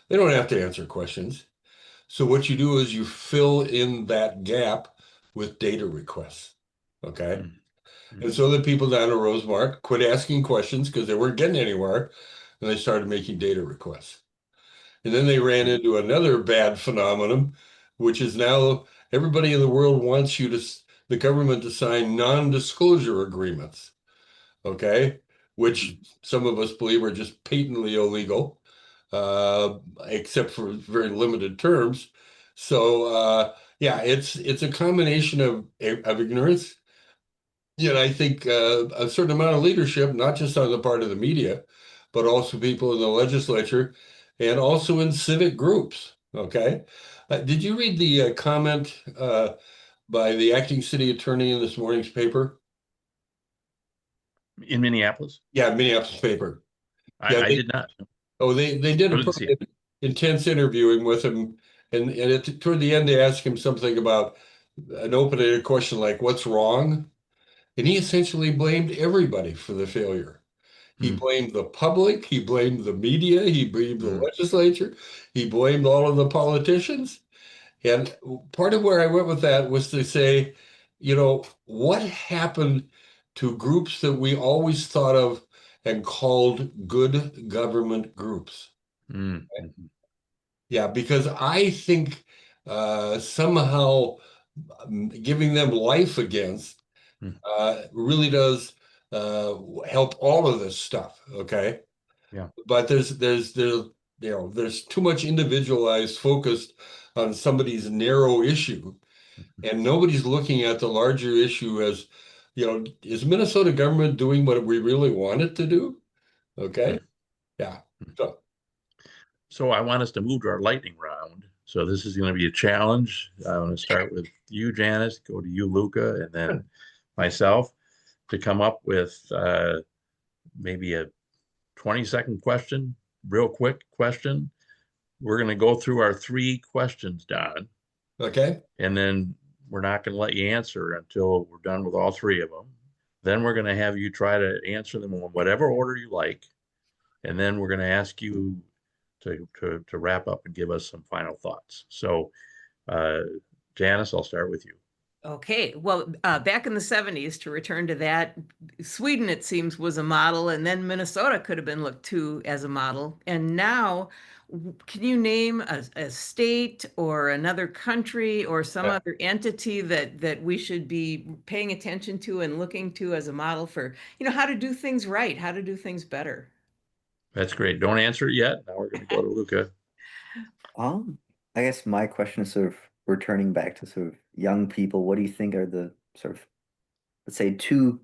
they don't have to answer questions. So what you do is you fill in that gap with data requests, okay? And so the people down at Rosemont quit asking questions because they weren't getting anywhere, and they started making data requests. And then they ran into another bad phenomenon, which is now everybody in the world wants the government to sign non-disclosure agreements, okay? Which some of us believe are just patently illegal, except for very limited terms. So yeah, it's a combination of ignorance. Yet I think a certain amount of leadership, not just on the part of the media, but also people in the legislature and also in civic groups. Okay. Did you read the comment by the acting city attorney in this morning's paper? In Minneapolis? Yeah, Minneapolis paper. Yeah, I did not. Oh, they did a pretty intense interviewing with him. And toward the end, they asked him something about an open-ended question like, what's wrong? And he essentially blamed everybody for the failure. He blamed the public, he blamed the media, he blamed the legislature, he blamed all of the politicians. And part of where I went with that was to say, what happened to groups that we always thought of and called good government groups? Yeah, because I think somehow giving them life against really does help all of this stuff. Okay. Yeah. But there's too much individualized focus on somebody's narrow issue, and nobody's looking at the larger issue as, is Minnesota government doing what we really want it to do? Okay. Yeah. So I want us to move to our lightning round. So this is going to be a challenge. I want to start with you, Janis, go to you, Luka, and then myself to come up with maybe a 20-second question, real quick question. We're going to go through our 3 questions, Don. Okay. And then we're not going to let you answer until we're done with all 3 of them. Then we're going to have you try to answer them in whatever order you like. And then we're going to ask you to wrap up and give us some final thoughts. So, Janis, I'll start with you. Okay, well, back in the 70s, to return to that, Sweden, it seems, was a model, and then Minnesota could have been looked to as a model. And now, can you name a state or another country or some other entity that we should be paying attention to and looking to as a model for, how to do things right, how to do things better? That's great. Don't answer it yet. Now we're going to go to Luka. I guess my question is sort of returning back to sort of young people. What do you think are the sort of, let's say, 2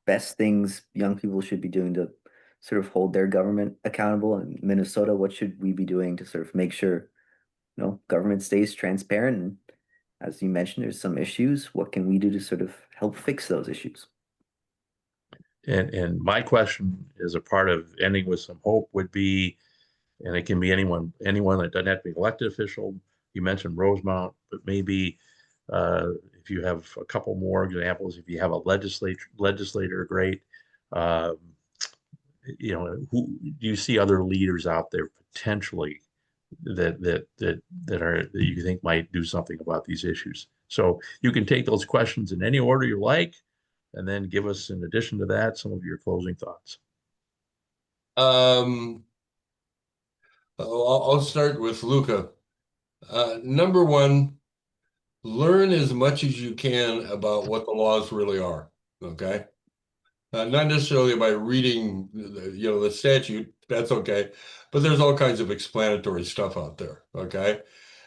best things young people should be doing to sort of hold their government accountable? In Minnesota, what should we be doing to sort of make sure, government stays transparent? And as you mentioned, there's some issues. What can we do to sort of help fix those issues? And my question, as a part of ending with some hope, would be And it can be anyone that doesn't have to be an elected official. You mentioned Rosemount, but maybe if you have a couple more examples, if you have a legislator, great. Um, who do you see other leaders out there potentially that you think might do something about these issues? So you can take those questions in any order you like, and then give us, in addition to that, some of your closing thoughts. I'll start with Luka. Number one, learn as much as you can about what the laws really are. Okay. Not necessarily by reading, the statute. That's okay, but there's all kinds of explanatory stuff out there. Okay,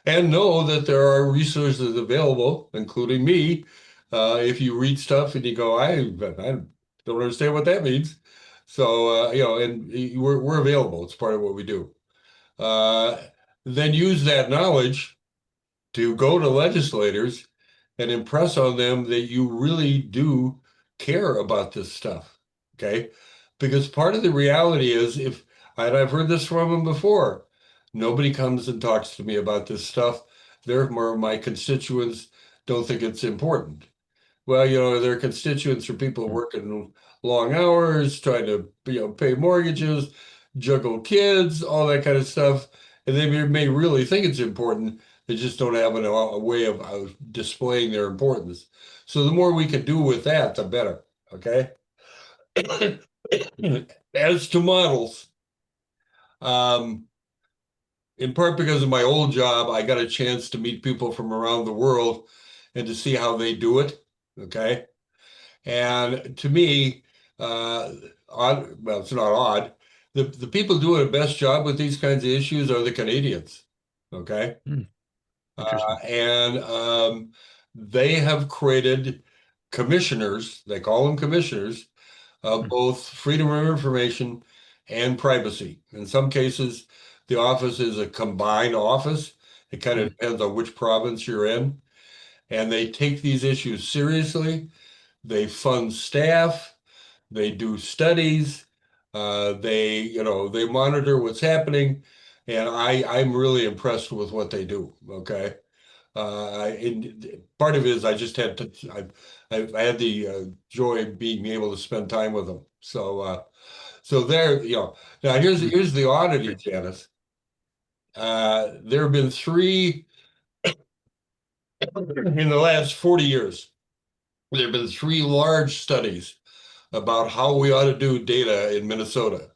and know that there are resources available, including me. If you read stuff and you go, I don't understand what that means. So and we're available. It's part of what we do. Then use that knowledge to go to legislators and impress on them that you really do care about this stuff. Okay. Because part of the reality is, and I've heard this from them before, nobody comes and talks to me about this stuff. Therefore, my constituents don't think it's important. Well, their constituents are people working long hours, trying to pay mortgages, juggle kids, all that kind of stuff. And they may really think it's important. They just don't have a way of displaying their importance. So the more we can do with that, the better. Okay. As to models, in part because of my old job, I got a chance to meet people from around the world and to see how they do it. Okay. And to me, it's not odd. The people doing the best job with these kinds of issues are the Canadians. Okay. And they have created commissioners, they call them commissioners, of both freedom of information and privacy. In some cases, the office is a combined office. It kind of depends on which province you're in. And they take these issues seriously. They fund staff. They do studies. They monitor what's happening. And I'm really impressed with what they do. Okay. And part of it is I just had to, I had the joy of being able to spend time with them. So there, now here's the oddity, Janis. There have been 3 in the last 40 years. There have been 3 large studies about how we ought to do data in Minnesota.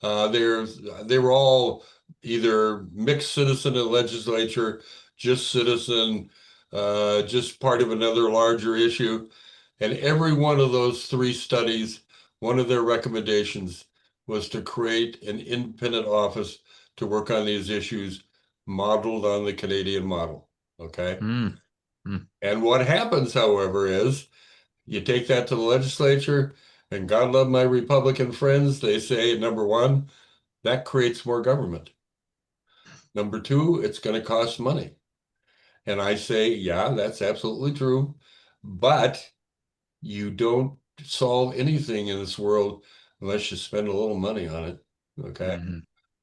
They were all either mixed citizen and legislature, just citizen, just part of another larger issue. And every one of those 3 studies, one of their recommendations was to create an independent office to work on these issues modeled on the Canadian model. Okay. And what happens, however, is you take that to the legislature, and God love my Republican friends, they say, number one, that creates more government. Number 2, it's going to cost money. And I say, yeah, that's absolutely true. But you don't solve anything in this world unless you spend a little money on it. Okay.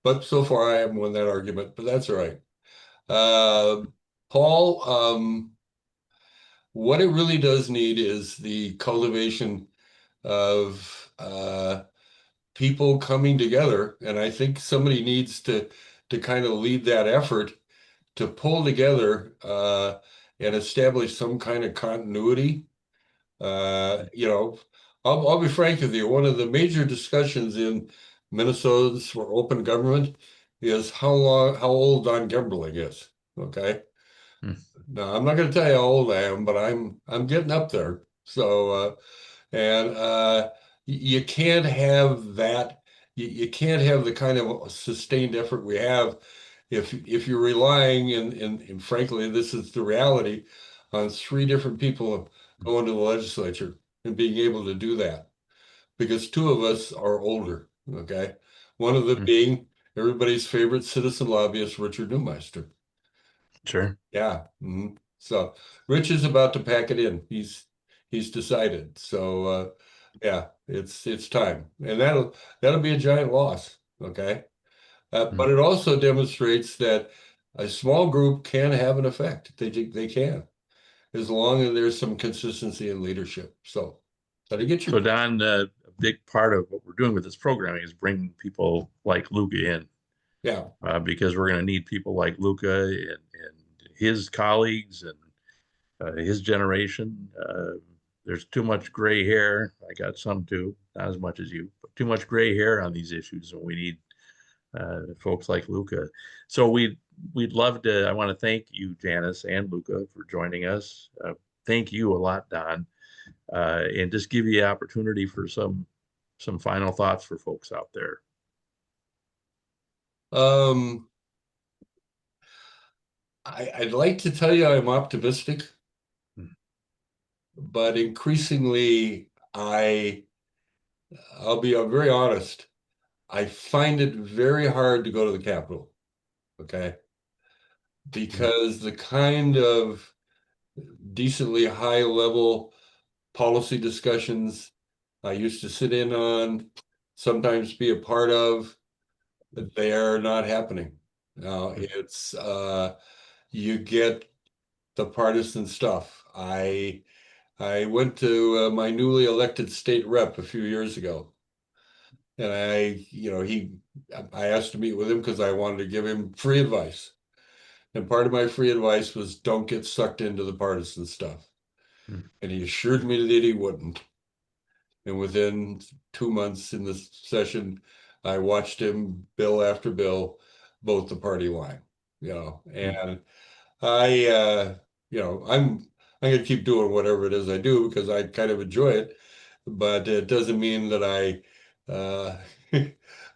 But so far I haven't won that argument, but that's all right. Paul, what it really does need is the cultivation of people coming together. And I think somebody needs to kind of lead that effort to pull together and establish some kind of continuity. I'll be frank with you. One of the major discussions in Minnesotans for open government is how old Don Gemberling is. Okay. Now I'm not going to tell you how old I am, but I'm getting up there. So you can't have that. You can't have the kind of sustained effort we have if you're relying, and frankly, this is the reality, on 3 different people going to the legislature and being able to do that. Because 2 of us are older, okay? One of them being everybody's favorite citizen lobbyist, Richard Neumeister. Sure. Yeah. So Rich is about to pack it in. He's decided. So yeah, it's time. And that'll be a giant loss, okay? But it also demonstrates that a small group can have an effect. They can, as long as there's some consistency in leadership. So, how to get So your Don, a big part of what we're doing with this programming is bringing people like Luka in, yeah. because we're going to need people like Luka and his colleagues and his generation. There's too much gray hair. I got some too, not as much as you, but too much gray hair on these issues, and we need folks like Luka. So we'd love to. I want to thank you, Janis and Luka, for joining us. Thank you a lot, Don, and just give you the opportunity for some final thoughts for folks out there. I'd like to tell you I'm optimistic, but increasingly I'll be very honest. I find it very hard to go to the Capitol, okay? Because the kind of decently high level policy discussions I used to sit in on, sometimes be a part of, they are not happening. Now it's you get the partisan stuff. I went to my newly elected state rep a few years ago, and I asked to meet with him because I wanted to give him free advice. And part of my free advice was don't get sucked into the partisan stuff. And he assured me that he wouldn't. And within 2 months in the session, I watched him bill after bill vote the party line, and I'm going to keep doing whatever it is I do because I kind of enjoy it, but it doesn't mean that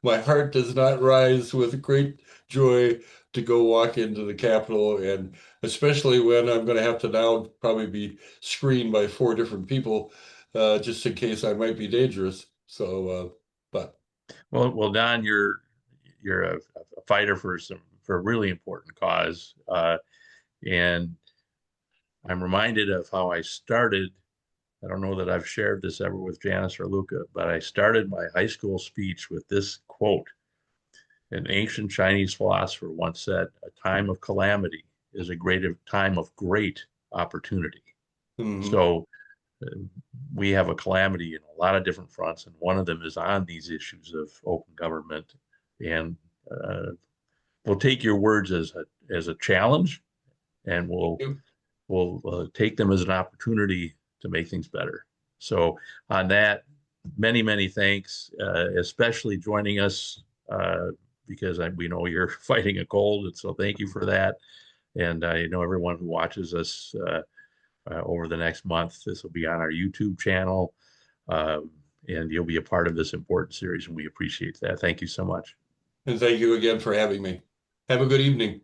my heart does not rise with great joy to go walk into the Capitol, and especially when I'm going to have to now probably be screened by 4 different people, just in case I might be dangerous. So, but Well, Don, you're a fighter for a really important cause, and I'm reminded of how I started. I don't know that I've shared this ever with Janis or Luka, but I started my high school speech with this quote. An ancient Chinese philosopher once said, "A time of calamity is a time of great opportunity." So we have a calamity in a lot of different fronts, and one of them is on these issues of open government. And we'll take your words as a challenge, and we'll take them as an opportunity to make things better. So on that, many thanks, especially joining us because we know you're fighting a cold, and so thank you for that. And I know everyone who watches us over the next month, this will be on our YouTube channel, and you'll be a part of this important series, and we appreciate that. Thank you so much. And thank you again for having me. Have a good evening.